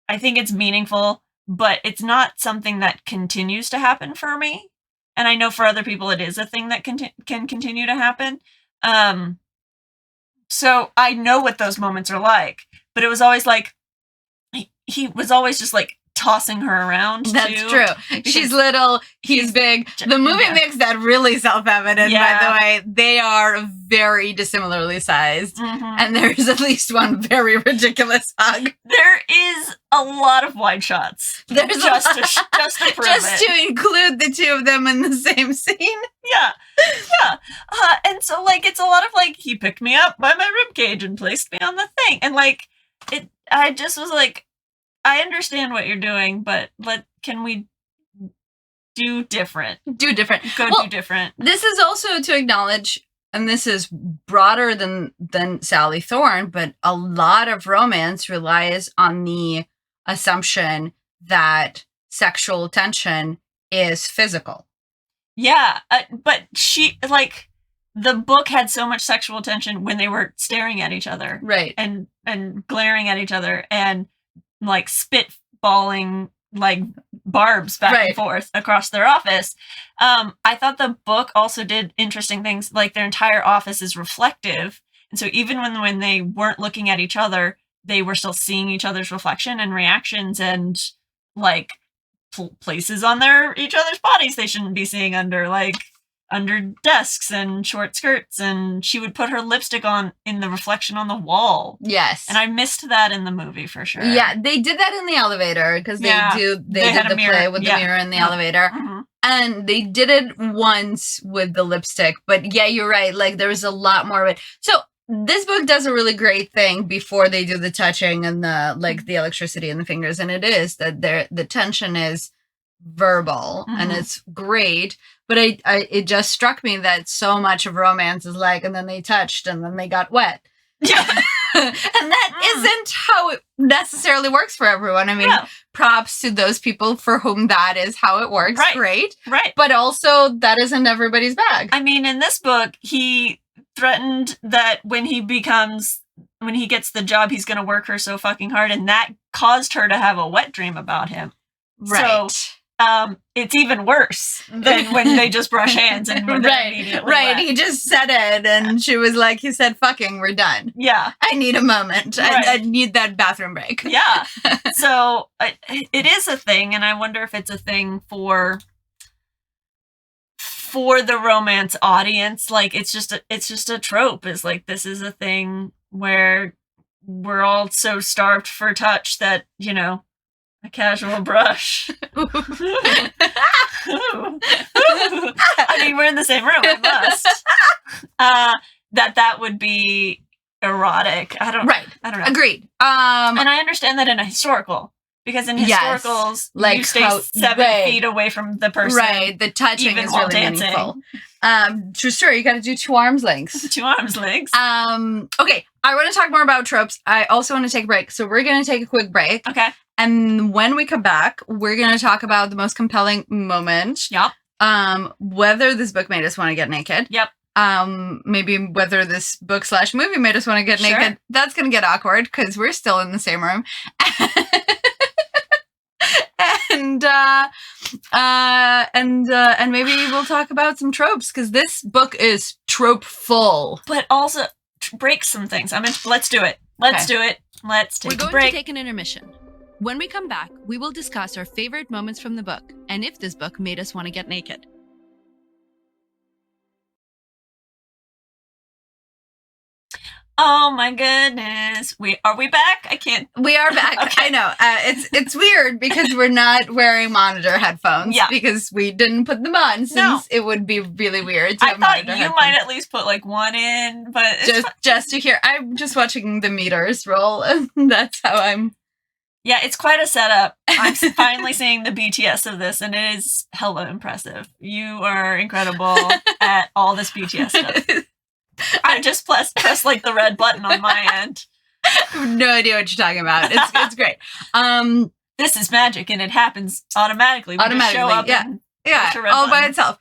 I think it's meaningful, but it's not something that continues to happen for me. And I know for other people it is a thing that can continue to happen. So I know what those moments are like, but it was always like, he was always just like tossing her around. That's too, true. She's little, he's big. The movie makes that really self-evident, by the way. They are very dissimilarly sized. Mm-hmm. And there's at least one very ridiculous hug. There is a lot of wide shots. There's just to prove just to include the two of them in the same scene. Yeah. And so like it's a lot of like he picked me up by my rib cage and placed me on the thing, and like I just was like, I understand what you're doing, but can we do different? Do different. Do different. This is also to acknowledge, and this is broader than Sally Thorne, but a lot of romance relies on the assumption that sexual tension is physical. Yeah, but she, like, the book had so much sexual tension when they were staring at each other. Right. And glaring at each other and, like, spitballing, like, barbs back and forth across their office. I thought the book also did interesting things. Like, their entire office is reflective. And so even when they weren't looking at each other, they were still seeing each other's reflection and reactions and, like, places on each other's bodies they shouldn't be seeing under desks and short skirts, and she would put her lipstick on in the reflection on the wall. Yes. And I missed that in the movie for sure. Yeah, they did that in the elevator because they did the play with the mirror in the elevator. Mm-hmm. And they did it once with the lipstick, but yeah, you're right. Like there was a lot more of it. So this book does a really great thing before they do the touching and the electricity in the fingers, and it is that the tension is verbal and it's great. But it just struck me that so much of romance is like, and then they touched and then they got wet. Yeah. And that isn't how it necessarily works for everyone. I mean, props to those people for whom that is how it works. Right. Great. Right. But also that isn't everybody's bag. I mean, in this book, he threatened that when he gets the job, he's going to work her so fucking hard. And that caused her to have a wet dream about him. Right. So, it's even worse than when they just brush hands and we're immediately wet. He just said it and she was like, he said, fucking, we're done. Yeah. I need a moment. Right. I need that bathroom break. Yeah. So it is a thing, and I wonder if it's a thing for the romance audience. Like it's just a trope. Is like, this is a thing where we're all so starved for touch that, a casual brush. I mean, we're in the same room. I must. That would be erotic. I don't know. Agreed. And I understand that in a historical, because in historicals, like you stay 7 feet away from the person. Right. The touching is really meaningful. True story. You got to do 2 arms lengths. 2 arms lengths. Okay. I want to talk more about tropes. I also want to take a break. So we're going to take a quick break. Okay. And when we come back, we're going to talk about the most compelling moment. Yep. Whether this book made us want to get naked. Yep. Maybe whether this book / movie made us want to get naked. That's going to get awkward because we're still in the same room. and maybe we'll talk about some tropes because this book is trope full. But also break some things. Let's do it. Let's do it. Let's take a break. We're going to take an intermission. When we come back, we will discuss our favorite moments from the book and if this book made us want to get naked. Oh my goodness. Are we back? I can't. We are back. Okay. I know. It's weird because we're not wearing monitor headphones because we didn't put them on since it would be really weird to have monitor headphones. I thought you might at least put like one in, but just to hear. I'm just watching the meters roll and that's how I'm. Yeah, it's quite a setup. I'm finally seeing the BTS of this and it is hella impressive. You are incredible at all this BTS stuff. I just press like the red button on my end. I have no idea what you're talking about. It's great. This is magic and it happens automatically. We just show up all by itself.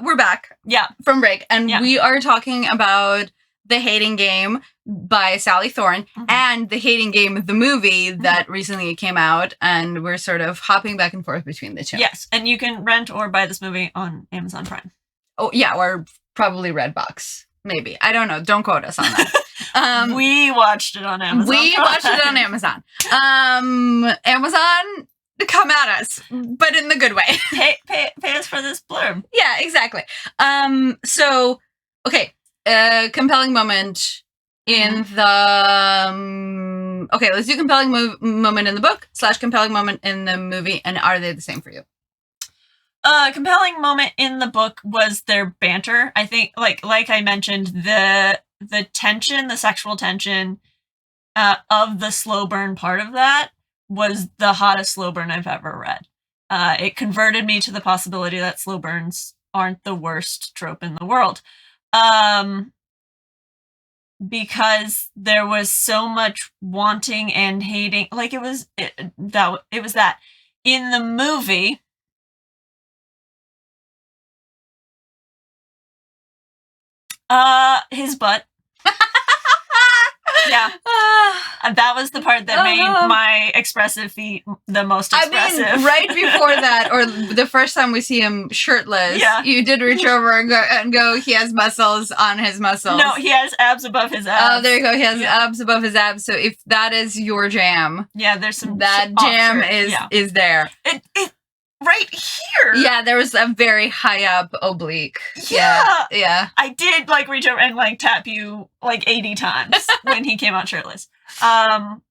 We're back. Yeah, from break, and we are talking about The Hating Game by Sally Thorne and The Hating Game, the movie that recently came out, and we're sort of hopping back and forth between the two. Yes, and you can rent or buy this movie on Amazon Prime. Oh yeah, or probably Redbox. Maybe. I don't know. Don't quote us on that. We watched it on Amazon. Amazon. Amazon, come at us, but in the good way. Pay us for this blurb. Yeah, exactly. So, okay. Compelling moment in the... okay, let's do compelling moment in the book / compelling moment in the movie, and are they the same for you? Compelling moment in the book was their banter. I think, like I mentioned, the tension, the sexual tension of the slow burn part of that was the hottest slow burn I've ever read. It converted me to the possibility that slow burns aren't the worst trope in the world. Because there was so much wanting and hating. Like it was that in the movie. His butt. Yeah. That was the part that made my expressive feet the most expressive. I mean, right before that, or the first time we see him shirtless, you did reach over and go, he has muscles on his muscles. No, he has abs above his abs. Oh, there you go. He has abs above his abs. So if that is your jam. Yeah, there's some... That jam is there. It right here. Yeah, there was a very high up oblique. Yeah. I did like reach over and like tap you like 80 times when he came out shirtless. I'm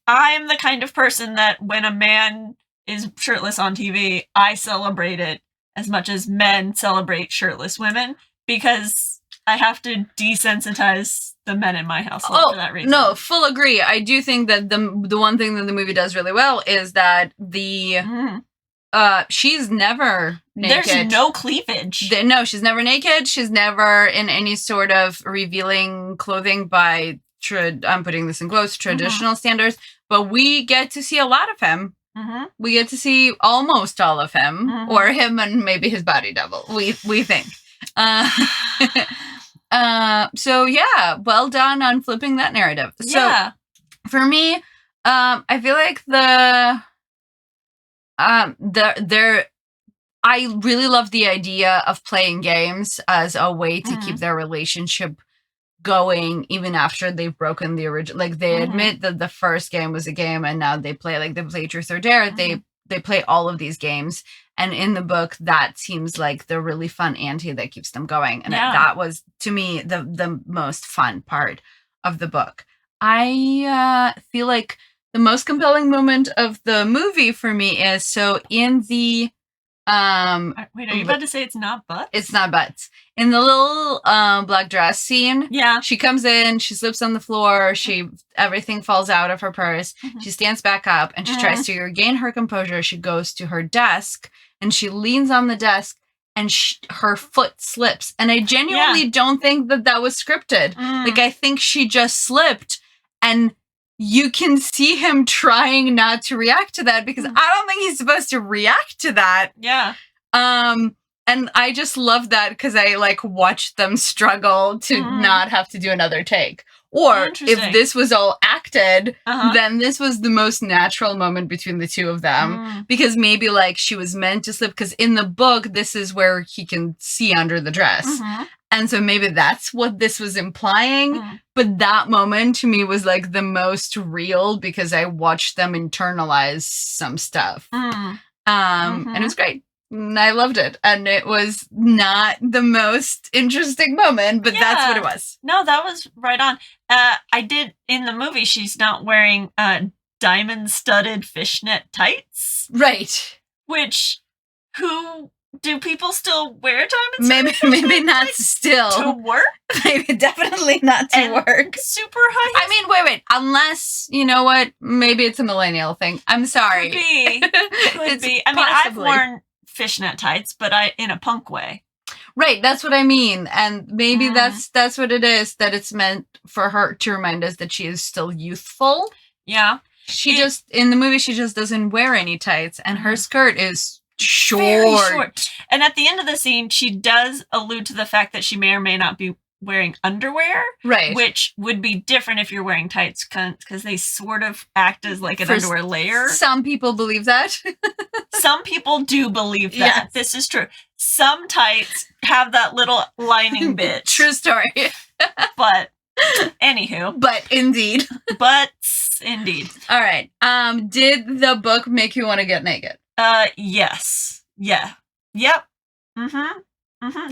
the kind of person that when a man is shirtless on TV, I celebrate it as much as men celebrate shirtless women because I have to desensitize the men in my household for that reason. No, full agree. I do think that the one thing that the movie does really well is that she's never naked. There's no cleavage. No, she's never naked. She's never in any sort of revealing clothing by, I'm putting this in quotes, traditional standards. But we get to see a lot of him. We get to see almost all of him, or him and maybe his body double. We think. So yeah, well done on flipping that narrative. So for me, I feel like I really love the idea of playing games as a way to keep their relationship going even after they've broken the original. Like they admit that the first game was a game and now they play Truth or Dare. They play all of these games, and in the book that seems like the really fun ante that keeps them going. And that was to me the most fun part of the book. I feel like the most compelling moment of the movie for me is in the wait, are you about to say it's not butts? It's not butts. In the little black dress scene, yeah, she comes in, she slips on the floor, everything falls out of her purse. She stands back up and she tries to regain her composure. She goes to her desk and she leans on the desk and her foot slips. And I genuinely don't think that was scripted. Like I think she just slipped, and you can see him trying not to react to that because I don't think he's supposed to react to that. Yeah. And I just love that because I like watched them struggle to not have to do another take. Or if Interesting. this was all acted, Uh-huh. then this was the most natural moment between the two of them. Because maybe, like, she was meant to slip. Because in the book, this is where he can see under the dress. Mhm. And so maybe that's what this was implying. Mm. But that moment to me was, like, the most real because I watched them internalize some stuff. Mm. And it was great. And I loved it. And it was not the most interesting moment, but that's what it was. No, that was right on. I did, in the movie, she's not wearing diamond-studded fishnet tights. Right. Which, do people still wear diamond-studded Maybe not still. to work? Maybe definitely not to work. Super high. I mean, wait. Unless, you know what? Maybe it's a millennial thing. I'm sorry. Could be. Could be. I mean, I've worn fishnet tights, but in a punk way. Right, that's what I mean. And maybe that's what it is, that it's meant for her to remind us that she is still youthful. Yeah. In the movie, she just doesn't wear any tights, and her skirt is short. Very short. And at the end of the scene, she does allude to the fact that she may or may not be wearing underwear. Right. Which would be different if you're wearing tights, because they sort of act as like an underwear layer. Some people believe that. Some people do believe that. Yes. This is true. Some tights have that little lining bit. True story. But, anywho. But indeed. All right. Did the book make you want to get naked? Yes. Yeah. Yep.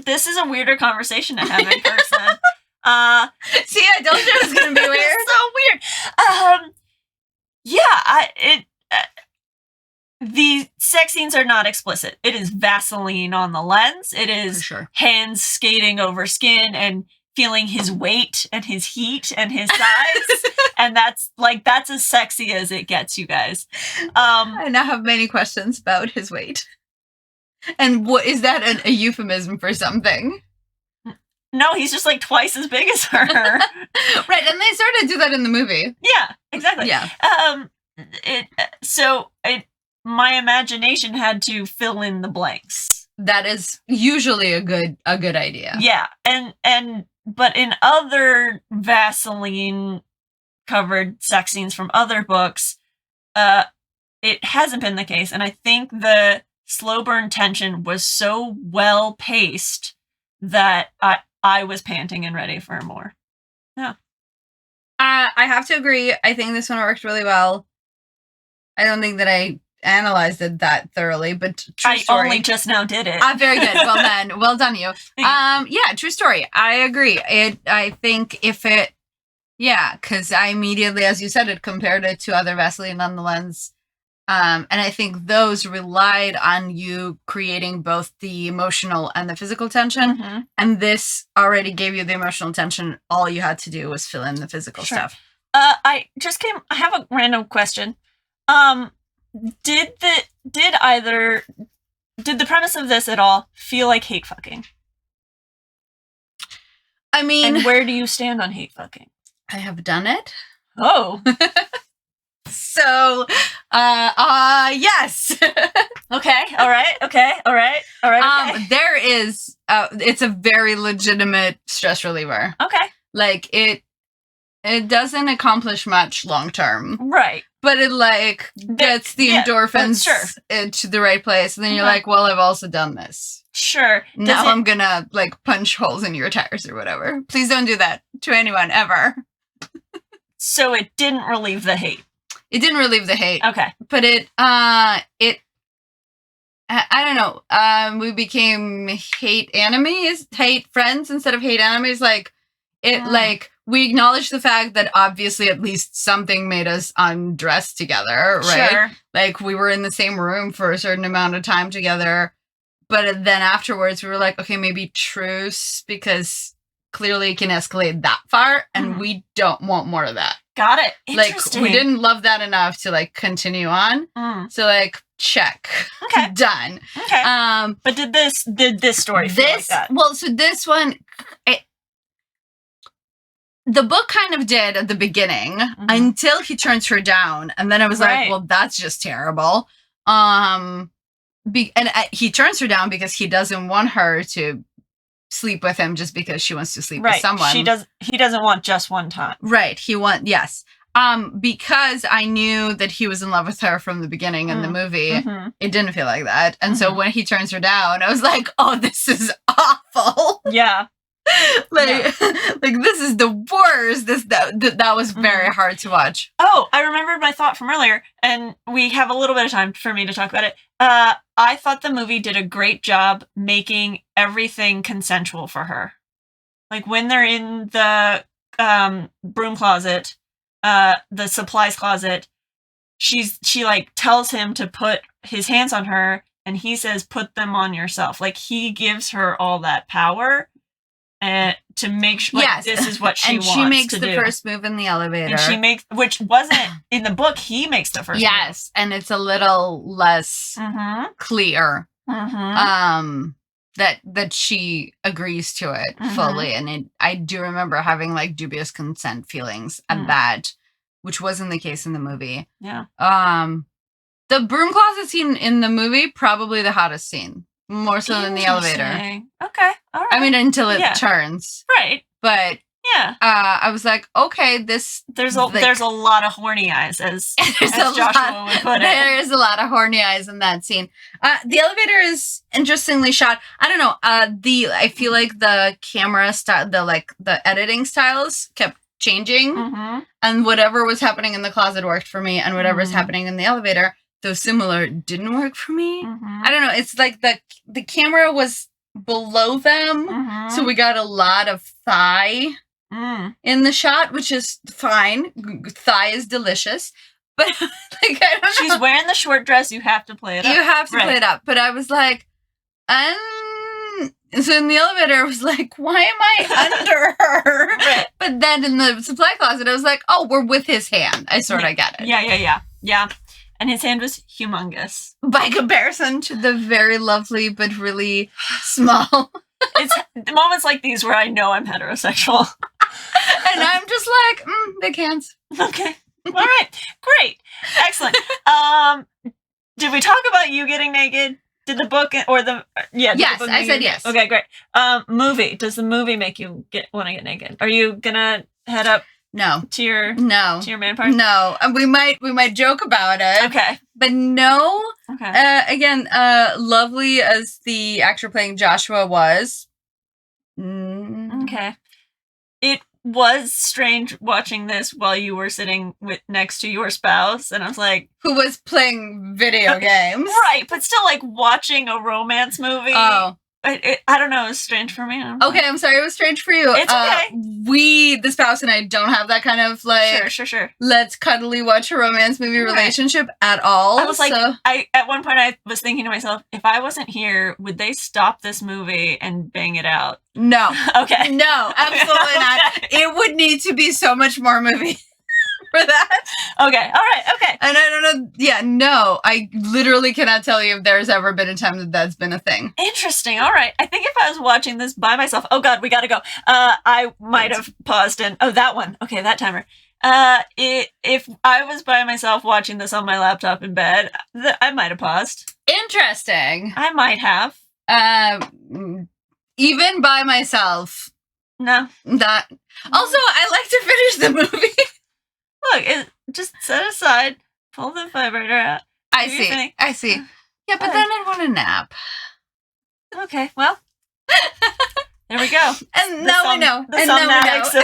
This is a weirder conversation to have in person. See, I told you it was going to be weird. It's so weird. The sex scenes are not explicit. It is Vaseline on the lens. It is hands skating over skin and feeling his weight and his heat and his size. And that's as sexy as it gets, you guys. I now have many questions about his weight. And what is that a euphemism for something? No, he's just like twice as big as her. Right, and they sort of do that in the movie. Yeah, exactly. Yeah. My imagination had to fill in the blanks. That is usually a good idea. Yeah, but in other Vaseline covered sex scenes from other books, it hasn't been the case, and I think the slow burn tension was so well paced that I was panting and ready for more. Yeah. I have to agree. I think this one worked really well. I don't think that I analyzed it that thoroughly, but true story. I only just now did it. Very good. Well done. Well done, you. Yeah, true story. I agree. I think because I immediately, as you said, it compared it to other Vaseline on the lens. And I think those relied on you creating both the emotional and the physical tension. Mm-hmm. And this already gave you the emotional tension. All you had to do was fill in the physical stuff. I have a random question. Did the premise of this at all feel like hate fucking? I mean, and where do you stand on hate fucking? I have done it. Oh. So, yes. Okay. All right. Okay. There is, it's a very legitimate stress reliever. Okay. Like it doesn't accomplish much long term. Right. But it gets the endorphins into the right place. And then you're like, well, I've also done this. Sure. Now I'm gonna punch holes in your tires or whatever. Please don't do that to anyone ever. So it didn't relieve the hate. It didn't relieve the hate. Okay. But I don't know. We became hate friends instead of hate enemies. We acknowledge the fact that obviously at least something made us undress together, right? Sure. We were in the same room for a certain amount of time together. But then afterwards we were like, okay, maybe truce, because clearly it can escalate that far and we don't want more of that. Got it. Interesting. We didn't love that enough to continue on. So check. Okay. Done. Okay. But did this story feel like that? Well, so this one, the book kind of did at the beginning until he turns her down, and then I was like, well, that's just terrible. He turns her down because he doesn't want her to sleep with him just because she wants to sleep with Right. someone. He doesn't want just one time. Right. Yes. Because I knew that he was in love with her from the beginning in the movie, it didn't feel like that. And so when he turns her down, I was like, oh, this is awful. Yeah. like this is the worst. That was very hard to watch. Oh, I remembered my thought from earlier, and we have a little bit of time for me to talk about it. I thought the movie did a great job making everything consensual for her. Like when they're in the broom closet, the supplies closet, she like tells him to put his hands on her, and he says, "Put them on yourself." Like he gives her all that power. And to make sure this is what she wants to do. And she makes the first move in the elevator. And which wasn't in the book, he makes the first move. Yes, and it's a little less clear that she agrees to it fully. And I do remember having like dubious consent feelings at that, which wasn't the case in the movie. Yeah. The broom closet scene in the movie, probably the hottest scene. More so than the elevator. Okay, all right. I mean, until it turns. Right. But yeah, I was like, okay, there's a lot of horny eyes, as Joshua would put it. There is a lot of horny eyes in that scene. The elevator is interestingly shot. I don't know. I feel like the camera style, the editing styles kept changing, and whatever was happening in the closet worked for me, and whatever's happening in the elevator, though similar, didn't work for me. I don't know. It's like the camera was below them, so we got a lot of thigh in the shot, which is fine. Thigh is delicious, but like I don't know. She's wearing the short dress. You have to play it up. You have to play it up. But I was like, so in the elevator, I was like, why am I under her? Right. But then in the supply closet, I was like, oh, we're with his hand. I sort of get it. Yeah. And his hand was humongous. By comparison to the very lovely but really small. It's moments like these where I know I'm heterosexual. And I'm just like, big hands. Okay. All right. Great. Excellent. Did we talk about you getting naked? Did the book or the... Yeah. Yes, I said yes. Okay, great. Movie. Does the movie make you want to get naked? Are you going to head up... No. To your man part? No. We might joke about it. Okay. But no. Okay. Again, lovely as the actor playing Joshua was. Okay. It was strange watching this while you were sitting next to your spouse, and I was like... Who was playing video games. Right, but still like watching a romance movie. Oh. I don't know, it was strange for me. Okay, I'm sorry it was strange for you. It's okay. The spouse and I don't have that kind of like... Sure. Let's cuddly watch a romance movie relationship at all. I was like, at one point I was thinking to myself, if I wasn't here, would they stop this movie and bang it out? No. Okay. No, absolutely not. It would need to be so much more movie for that. Okay, all right, okay. And I don't know, no, I literally cannot tell you if there's ever been a time that that's been a thing. Interesting, all right. I think if I was watching this by myself, oh God, we gotta go. I might have paused and, that one, okay, that timer. If I was by myself watching this on my laptop in bed, I might have paused. Interesting. I might have. Even by myself. No. That. Also, I like to finish the movie. Look, just set aside, pull the vibrator out. I see. Yeah, but then I'd want a nap. Okay, well, there we go. And now we know. The somnatics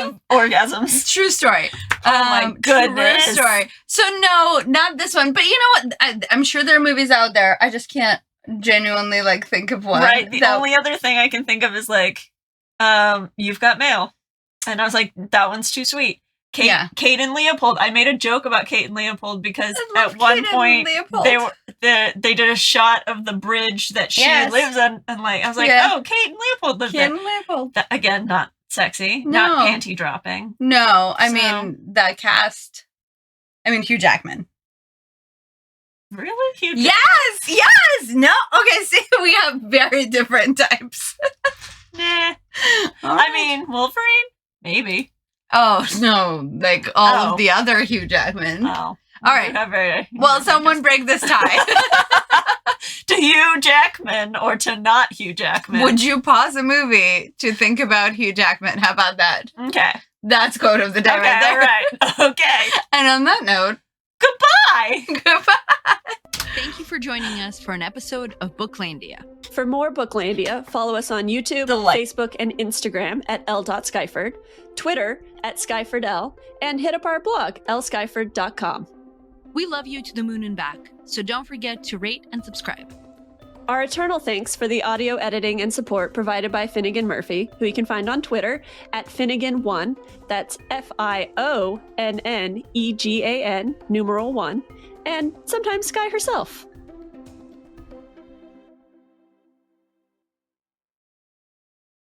of orgasms. True story. Oh my goodness. True story. So no, not this one. But you know what? I'm sure there are movies out there. I just can't genuinely like think of one. Right. The only other thing I can think of is like, You've Got Mail. And I was like, that one's too sweet. Kate and Leopold. I made a joke about Kate and Leopold because at one point they did a shot of the bridge that she lives on, and like I was like, oh, Kate and Leopold live there. Kate and Leopold. Again, not sexy, not panty dropping. No, I mean that cast. I mean Hugh Jackman. Really, Hugh Jackman? Yes. No, okay. See, we have very different types. Nah. I mean, Wolverine, maybe. Oh, no, like all of the other Hugh Jackman. Oh. All right. Well, someone break this tie. Do Hugh Jackman or to not Hugh Jackman? Would you pause a movie to think about Hugh Jackman? How about that? Okay. That's quote of the day Okay, right there. all right. Okay. And on that note, Goodbye. goodbye. Thank you for joining us for an episode of Booklandia. For more Booklandia, follow us on YouTube, Facebook, and Instagram at l.skyford, Twitter at skyfordl, and hit up our blog, lskyford.com. We love you to the moon and back, so don't forget to rate and subscribe. Our eternal thanks for the audio editing and support provided by Finnegan Murphy, who you can find on Twitter at Finnegan1, that's FIONNEGAN, numeral 1, and sometimes Sky herself.